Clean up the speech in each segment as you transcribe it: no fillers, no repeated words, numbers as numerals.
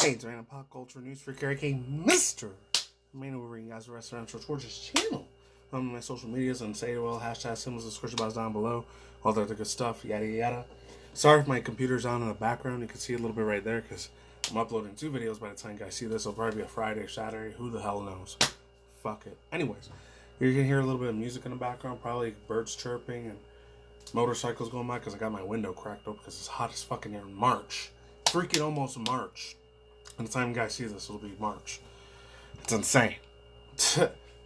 Hey, it's random pop culture news for aka Mr. Main over you guys restaurant George's channel. My social medias and say well hashtag symbols description box down below, all the other good stuff, yada yada. Sorry if my computer's on in the background. You can see a little bit right there because I'm uploading 2 videos by the time you guys see this. It'll probably be a Friday, Saturday. Who the hell knows? Fuck it. Anyways, you're gonna hear a little bit of music in the background, probably birds chirping and motorcycles going by because I got my window cracked open because it's hot as fucking here in March. Freaking almost March. By the time you guys see this, it'll be March. It's insane.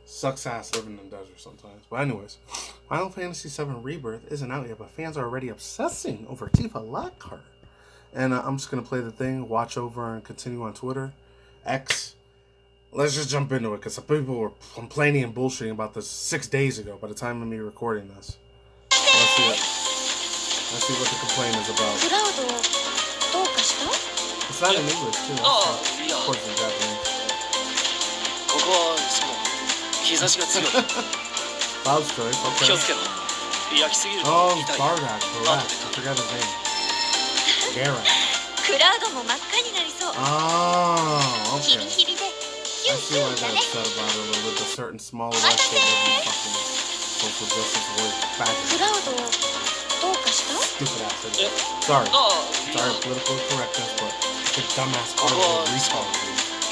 Sucks ass living in the desert sometimes. But anyways, Final Fantasy VII Rebirth isn't out yet, but fans are already obsessing over Tifa Lockhart. And I'm just going to play the thing, watch over, and continue on Twitter. X. Let's just jump into it, because some people were complaining and bullshitting about this 6 days ago by the time of me recording this. Let's see it. Let's see what the complaint is about. It's not in English, too. Of course, in Japanese. Cloud's choice, okay. Oh, Bardock, correct. I forgot his name. Garrett. Oh, okay. I see why I got upset about it a little bit. The certain smaller wrestler doesn't fucking social justice warrior faggot. Stupid ass idiot. Sorry, political correctness, but the dumbass retard.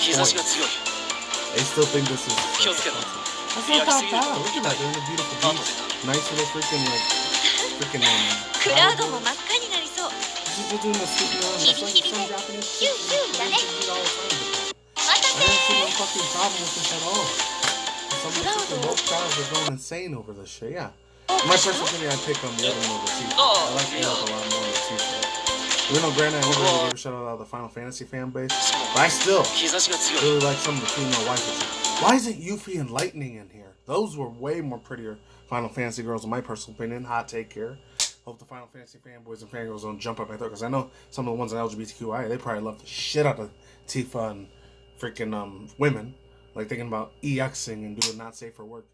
They still think this is offensive. That's not that bad. Look at that, they're in a beautiful beach. Nice little freaking they're doing the sleeping on. That's like some Japanese shit. I didn't see no fucking problem with this at all. Some of the woke crowds are going insane over this shit, yeah. In my personal opinion, I'd pick on the other one over Tifa. I like Aerith a lot more than Tifa. Even though granted, I never really gave a shout out to the Final Fantasy fan base, but I still really like some of the female waifus. Why isn't Yuffie and Lightning in here? Those were way more prettier Final Fantasy girls, in my personal opinion. Hot take here. Hope the Final Fantasy fanboys and fangirls don't jump up my throat, because I know some of the ones in LGBTQI, they probably love the shit out of Tifa and freaking women. Like thinking about EXing and doing not safe for work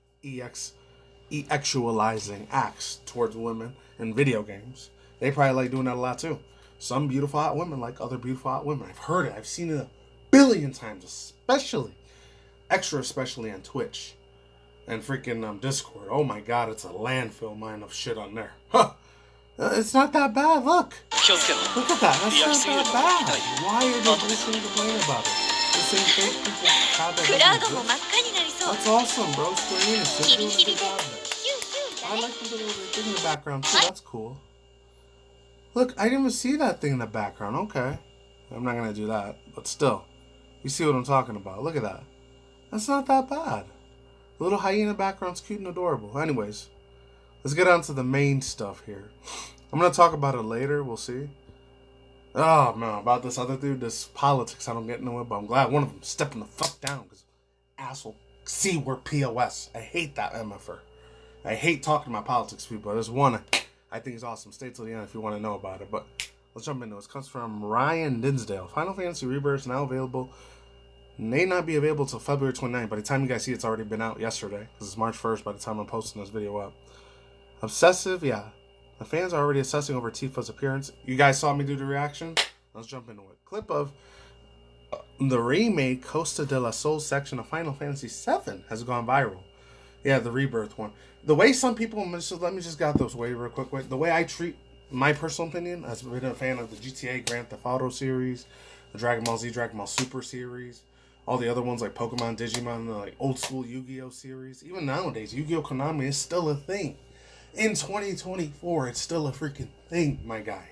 actualizing acts towards women in video games. They probably like doing that a lot too. Some beautiful hot women like other beautiful hot women. I've heard it. I've seen it a billion times, especially on Twitch and freaking Discord. Oh my god, it's a landfill mine of shit on there. Huh. It's not that bad. Look at that. That's not that bad. Why are they listening to complain about it? The same fake people have that. That's awesome, bro. Square Enix, they're doing a good job there. I like the little thing in the background too. That's cool. Look, I didn't even see that thing in the background. Okay, I'm not gonna do that, but still, you see what I'm talking about. Look at that. That's not that bad. The little hyena background's cute and adorable. Anyways, let's get on to the main stuff here. I'm gonna talk about it later. We'll see. Oh man, about this other dude, this politics, I don't get into it, but I'm glad one of them stepping the fuck down, because asshole C-word POS. I hate that MFR. I hate talking about politics, people. There's one I think is awesome. Stay till the end if you want to know about it, but let's jump into it. It comes from Ryan Dinsdale. Final Fantasy Rebirth is now available. May not be available till February 29th. By the time you guys see it, it's already been out yesterday, because it's March 1st by the time I'm posting this video up. Obsessive, yeah. The fans are already obsessing over Tifa's appearance. You guys saw me do the reaction? Let's jump into it. Clip of the remake Costa de la Sol section of Final Fantasy VII has gone viral. Yeah, the Rebirth one. The way some people, let me just get those way real quick. The way I treat, my personal opinion, as been a fan of the GTA Grand Theft Auto series, the Dragon Ball Z, Dragon Ball Super series, all the other ones like Pokemon, Digimon, the like old school Yu-Gi-Oh series. Even nowadays, Yu-Gi-Oh Konami is still a thing. In 2024, it's still a freaking thing, my guy.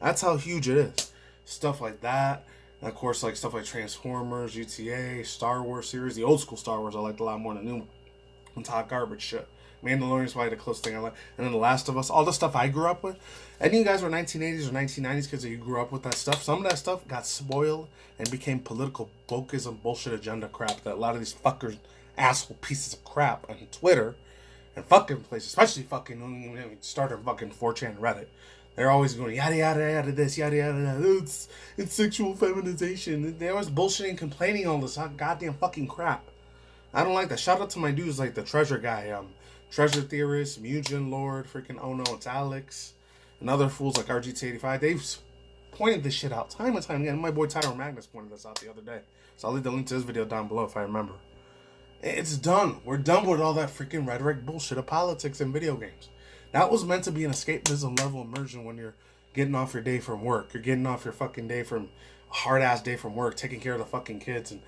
That's how huge it is. Stuff like that. And of course, like stuff like Transformers, GTA, Star Wars series. The old school Star Wars I liked a lot more than the new one. On top garbage shit. Mandalorian's probably the closest thing I like. And then The Last of Us. All the stuff I grew up with. Any of you guys were 1980s or 1990s kids that you grew up with that stuff. Some of that stuff got spoiled and became political wokeism bullshit agenda crap that a lot of these fuckers, asshole pieces of crap on Twitter and fucking places, especially fucking started fucking 4chan and Reddit. They're always going yada yada yada this yada yada yada. It's sexual feminization. They're always bullshitting and complaining all this goddamn fucking crap. I don't like that. Shout out to my dudes like the Treasure guy, Treasure Theorist, Mugen Lord, freaking Oh No, it's Alex, and other fools like RGT85. They've pointed this shit out time and time again. My boy Tyro Magnus pointed this out the other day. So I'll leave the link to this video down below if I remember. It's done. We're done with all that freaking rhetoric bullshit of politics and video games. That was meant to be an escapism level immersion when you're getting off your day from work. You're getting off your fucking day from a hard-ass day from work, taking care of the fucking kids and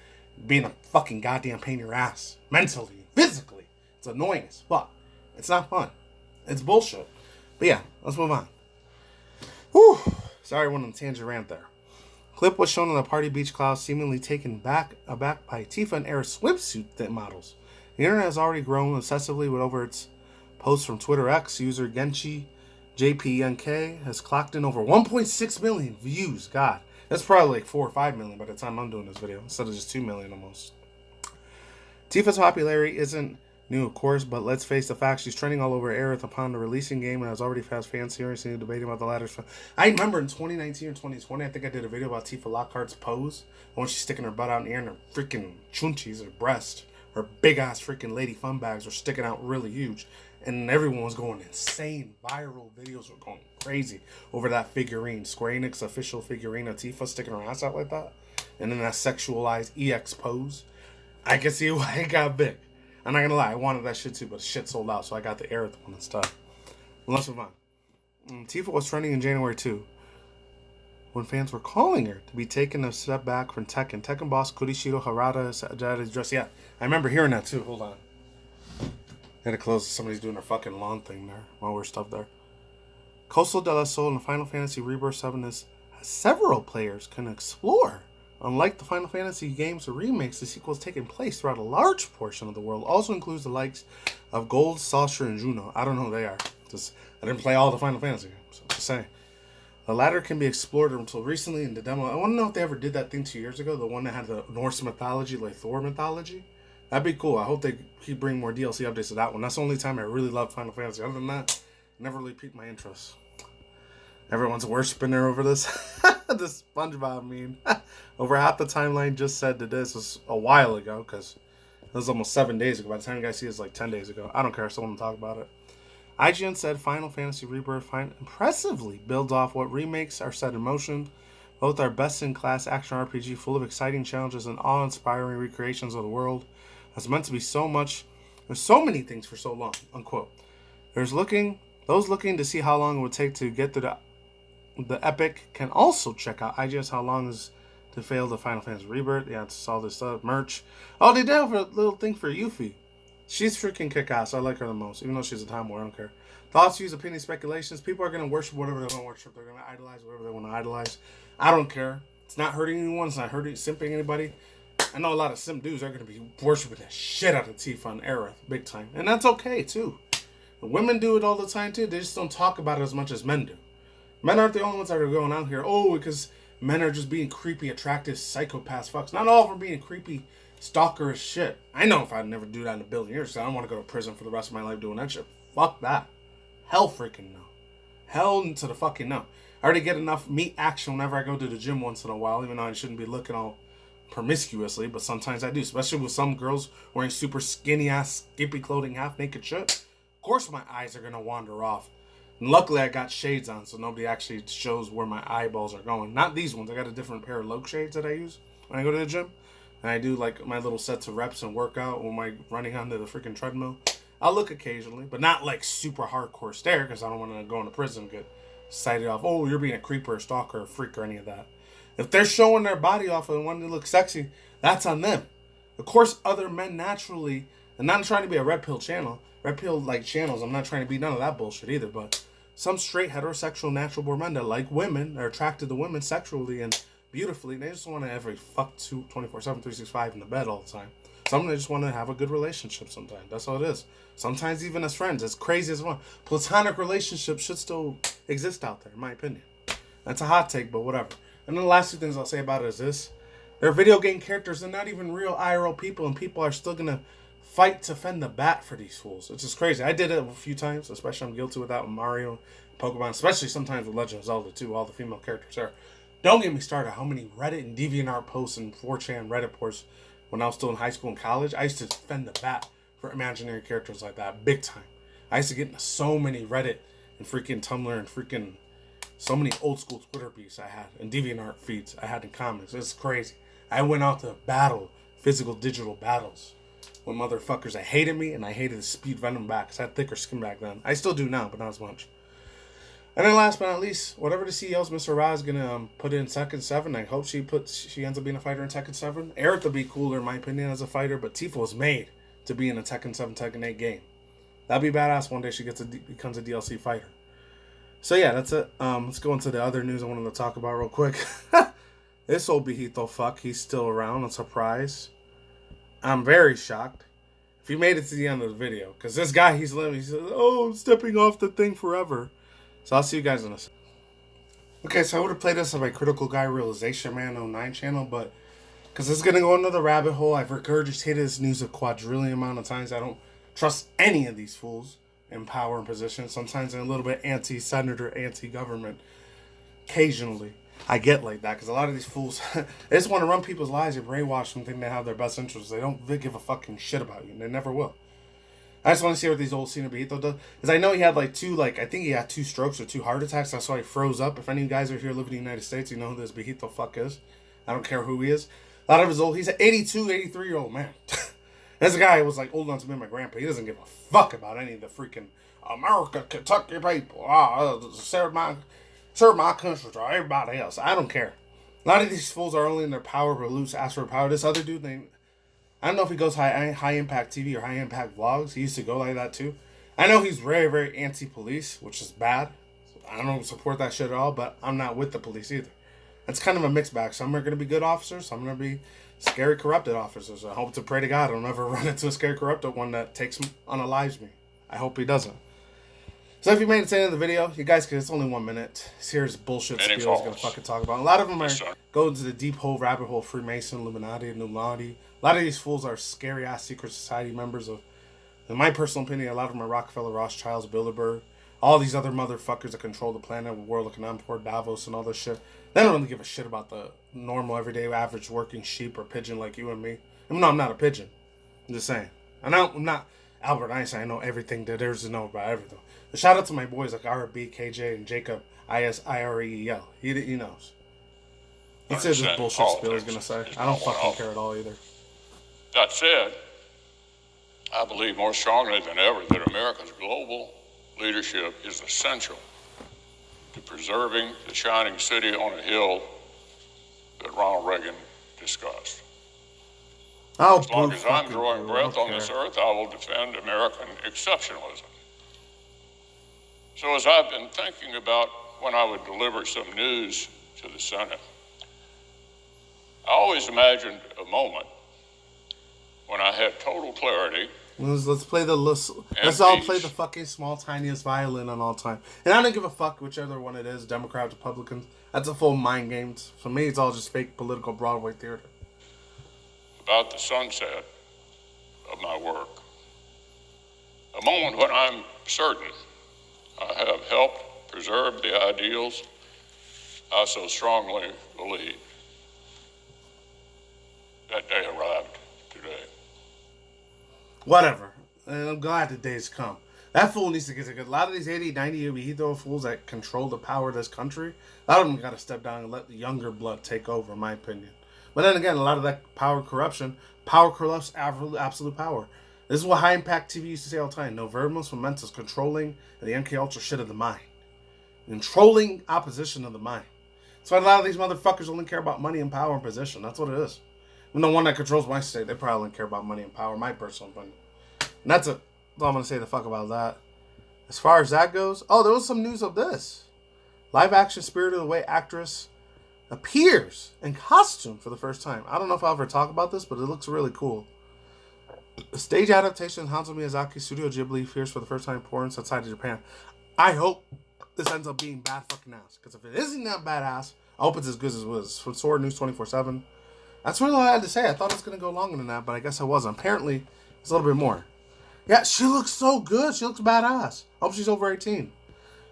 being a fucking goddamn pain in your ass. Mentally, physically. It's annoying as fuck. It's not fun. It's bullshit. But yeah, let's move on. Whew. Sorry I went on a tangent rant there. Clip was shown on the Party Beach Cloud, seemingly taken aback by Tifa and Aerith swimsuit models. The internet has already grown obsessively with over its posts from Twitter X. User Genchi JPNK has clocked in over 1.6 million views. God, that's probably like 4 or 5 million by the time I'm doing this video, instead of just 2 million almost. Tifa's popularity isn't new, of course, but let's face the fact, she's trending all over Aerith upon the releasing game and has already had fans seriously debating about the latter's. I remember in 2019 or 2020, I think I did a video about Tifa Lockhart's pose when she's sticking her butt out in the air and her freaking chunchis, her breast, her big ass freaking lady fun bags were sticking out really huge, and everyone was going insane. Viral videos were going crazy over that figurine, Square Enix official figurine of Tifa sticking her ass out like that, and then that sexualized EX pose. I can see why it got big. I'm not gonna lie, I wanted that shit too, but shit sold out, so I got the Aerith one instead. Well, let's move on. Tifa was trending in January too, when fans were calling her to be taken a step back from Tekken. Tekken boss Kurishiro Harada dress. Yeah, I remember hearing that too. Hold on. Had to close. Somebody's doing their fucking lawn thing there while we're stuff there. Coastal de la Sol in Final Fantasy Rebirth 7 has several players can explore. Unlike the Final Fantasy games or remakes, the sequel is taking place throughout a large portion of the world. Also includes the likes of Gold, Saucer, and Juno. I don't know who they are. I didn't play all the Final Fantasy games, so just saying. The latter can be explored until recently in the demo. I want to know if they ever did that thing 2 years ago, the one that had the Norse mythology, like Thor mythology. That'd be cool. I hope they keep bringing more DLC updates to that one. That's the only time I really loved Final Fantasy. Other than that, it never really piqued my interest. Everyone's worshiping her over this. This SpongeBob meme. Over half the timeline just said that this was a while ago, because it was almost 7 days ago. By the time you guys see it, it's like 10 days ago. I don't care. I still want to talk about it. IGN said Final Fantasy Rebirth impressively builds off what remakes are set in motion. Both are best-in-class action RPG full of exciting challenges and awe-inspiring recreations of the world. It's meant to be so much. There's so many things for so long. Unquote. Those looking to see how long it would take to get to the epic can also check out IGS how long is to fail the Final Fantasy Rebirth. Yeah, it's all this stuff. Merch. Oh, they did have a little thing for Yuffie. She's freaking kick-ass. I like her the most, even though she's a tomboy. I don't care. Thoughts, views, opinions, speculations. People are going to worship whatever they want to worship. They're going to idolize whatever they want to idolize. I don't care. It's not hurting anyone. It's not hurting, simping anybody. I know a lot of simp dudes are going to be worshiping the shit out of Tifa and Aerith big time. And that's okay, too. The women do it all the time, too. They just don't talk about it as much as men do. Men aren't the only ones that are going out here, oh, because men are just being creepy, attractive, psychopaths, fucks. Not all of them are being creepy, stalkerish shit. I know if I'd never do that in a billion years, I don't want to go to prison for the rest of my life doing that shit. Fuck that. Hell freaking no. Hell to the fucking no. I already get enough meat action whenever I go to the gym once in a while, even though I shouldn't be looking all promiscuously, but sometimes I do, especially with some girls wearing super skinny-ass, skimpy clothing, half-naked shit. Of course my eyes are going to wander off. And luckily, I got shades on, so nobody actually shows where my eyeballs are going. Not these ones. I got a different pair of Loke shades that I use when I go to the gym. And I do, like, my little sets of reps and workout when I'm running onto the freaking treadmill. I'll look occasionally, but not, like, super hardcore stare, because I don't want to go into prison and get cited off, oh, you're being a creeper, a stalker, a freak, or any of that. If they're showing their body off and wanting to look sexy, that's on them. Of course, other men naturally, and not trying to be a red pill channel, red pill, like, channels, I'm not trying to be none of that bullshit either, but some straight heterosexual natural born men that like women, are attracted to women sexually and beautifully, and they just want to every fuck 24/7, 365 in the bed all the time. Some they just want to have a good relationship sometimes. That's all it is. Sometimes even as friends, as crazy as one. Platonic relationships should still exist out there, in my opinion. That's a hot take, but whatever. And then the last two things I'll say about it is this. They're video game characters. They're not even real IRL people, and people are still going to fight to fend the bat for these fools. It's just crazy. I did it a few times, especially I'm guilty with that with Mario, Pokemon, especially sometimes with Legend of Zelda too, all the female characters there. Don't get me started how many Reddit and DeviantArt posts and 4chan Reddit posts when I was still in high school and college. I used to fend the bat for imaginary characters like that, big time. I used to get into so many Reddit and freaking Tumblr and freaking So many old school Twitter beefs I had and DeviantArt feeds I had in comics. It's crazy. I went out to battle, physical, digital battles with motherfuckers that hated me, and I hated the speed Venom back because I had thicker skin back then. I still do now, but not as much. And then last but not least, whatever the CEO's Mr. Ra is gonna put in Tekken 7, I hope she ends up being a fighter in Tekken 7. Aerith would be cooler in my opinion as a fighter, but Tifa was made to be in a Tekken 7, Tekken 8 game. That'd be badass one day she becomes a DLC fighter. So yeah, that's it. Let's go into the other news I wanted to talk about real quick. This old Behito fuck, he's still around. I'm surprised. I'm very shocked. If you made it to the end of the video, because this guy, he's living, he says, oh, I'm stepping off the thing forever. So I'll see you guys in a second. Okay, so I would have played this on my Critical Guy Realization Man 09 channel, but because it's going to go into the rabbit hole, I've regurgitated this news a quadrillion amount of times. I don't trust any of these fools in power and position. Sometimes I'm a little bit anti-senator, anti-government. Occasionally, I get like that because a lot of these fools, they just want to run people's lives and brainwash them, think they have their best interests. They don't give a fucking shit about you, and they never will. I just want to see what these old Cena Behito does. Because I know he had I think he had 2 strokes or 2 heart attacks. That's why he froze up. If any of you guys are here living in the United States, you know who this Behito fuck is. I don't care who he is. A lot of his he's an 82, 83-year-old man. This guy was like old enough to be my grandpa. He doesn't give a fuck about any of the freaking America, Kentucky people. Serve my country to everybody else. I don't care. A lot of these fools are only in their power, but loose ask for power. This other dude named, I don't know if he goes high impact TV or high impact vlogs. He used to go like that too. I know he's very, very anti-police, which is bad. I don't support that shit at all, but I'm not with the police either. It's kind of a mixed bag. Some are going to be good officers. Some are going to be scary, corrupted officers. I hope to pray to God I don't ever run into a scary, corrupted one that unalives me. I hope he doesn't. So if you made it to the end of the video, you guys, because it's only 1 minute. Here's bullshit spiel he's going to fucking talk about. A lot of them are going to the deep hole, rabbit hole, Freemason, Illuminati, Illuminati. A lot of these fools are scary-ass secret society members of, in my personal opinion, a lot of them are Rockefeller, Rothschilds, Bilderberg. All these other motherfuckers that control the planet, World Economic Forum, Davos, and all this shit. They don't really give a shit about the normal, everyday, average working sheep or pigeon like you and me. I mean, no, I'm not a pigeon. I'm just saying. I'm not Albert Einstein. I know everything that there is to know about everything. But shout out to my boys like RB, KJ, and Jacob, ISIREEL. He knows. He says this bullshit spill he's going to say. I don't fucking care at all either. That said, I believe more strongly than ever that America's global leadership is essential to preserving the shining city on a hill that Ronald Reagan discussed. Oh, as long as I'm drawing breath on this earth, I will defend American exceptionalism. So as I've been thinking about when I would deliver some news to the Senate, I always imagined a moment when I had total clarity. Let's all play the fucking small, tiniest violin on all time. And I don't give a fuck whichever one it is, Democrats, Republicans. That's a full mind game. For me, it's all just fake political Broadway theater. About the sunset of my work. A moment when I'm certain I have helped preserve the ideals I so strongly believe. That day arrived today. Whatever. And I'm glad the day's come. That fool needs to get a lot of these 80, 90 Behito fools that control the power of this country. A lot of them got to step down and let the younger blood take over, in my opinion. But then again, a lot of that power corrupts absolute power. This is what high impact TV used to say all the time. No verbals momentous, controlling the MK Ultra shit of the mind. Controlling opposition of the mind. That's why a lot of these motherfuckers only care about money and power and position. That's what it is. And the one that controls my state, they probably don't care about money and power, my personal opinion. And that's it. All I'm going to say the fuck about that. As far as that goes, oh, there was some news of this. Live action Spirited Away actress appears in costume for the first time. I don't know if I'll ever talk about this, but it looks really cool. The stage adaptation of Hayao Miyazaki's Studio Ghibli appears for the first time in porns outside of Japan. I hope this ends up being bad fucking ass. Because if it isn't that badass, I hope it's as good as it was. From Sword News 24/7. That's really all I had to say. I thought it was going to go longer than that, but I guess I wasn't. Apparently, it's a little bit more. Yeah, she looks so good. She looks badass. I hope she's over 18.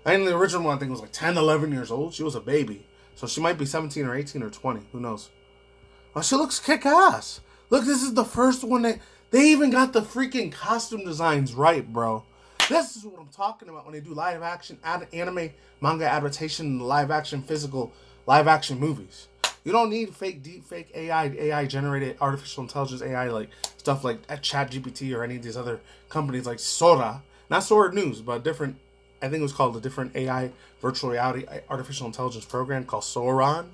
I mean, the original one, I think, was like 10, 11 years old. She was a baby. So she might be 17 or 18 or 20. Who knows? Oh, she looks kick-ass. Look, this is the first one that... They even got the freaking costume designs right, bro. This is what I'm talking about when they do live action anime, manga adaptation, live action physical, live action movies. You don't need fake deep fake AI generated artificial intelligence AI like stuff like at ChatGPT or any of these other companies like Sora. Not Sora News, but different. I think it was called a different AI virtual reality artificial intelligence program called Soran.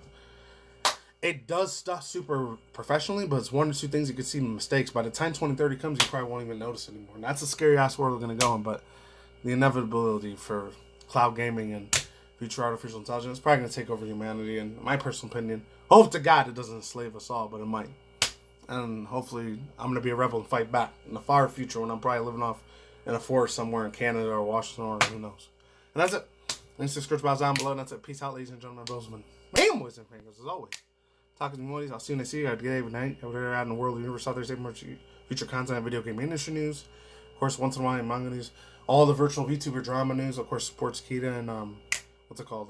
It does stuff super professionally, but it's one or two things you could see mistakes. By the time 2030 comes, you probably won't even notice anymore. And that's a scary ass world we're going to go in, but the inevitability for cloud gaming and future artificial intelligence is probably going to take over humanity. And in my personal opinion, hope to God it doesn't enslave us all, but it might. And hopefully I'm going to be a rebel and fight back in the far future when I'm probably living off in a forest somewhere in Canada or Washington or who knows. And that's it. Links to the script box down below. And that's it. Peace out, ladies and gentlemen. Bozeman. Man, boys and fingers, as always. Talking to me, I'll see you next week. Good day, good night. Over out in the world, the universe, out there, more future content and video game industry news. Of course, once in a while, in manga news. All the virtual VTuber drama news. Of course, sports Kita and what's it called?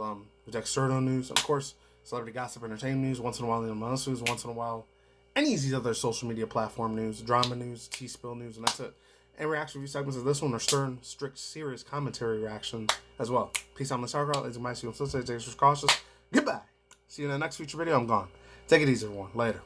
Dexerto news. Of course, celebrity gossip, entertainment news. Once in a while, the news. Once in a while, any of these other social media platform news, drama news, T-spill news, and that's it. And reaction review segments of this one are stern, strict, serious commentary reaction as well. Peace out, my sauerkraut. Ladies and gentlemen, see you on Sunday. Stay cautious. Goodbye. See you in the next future video. I'm gone. Take it easy, everyone. Later.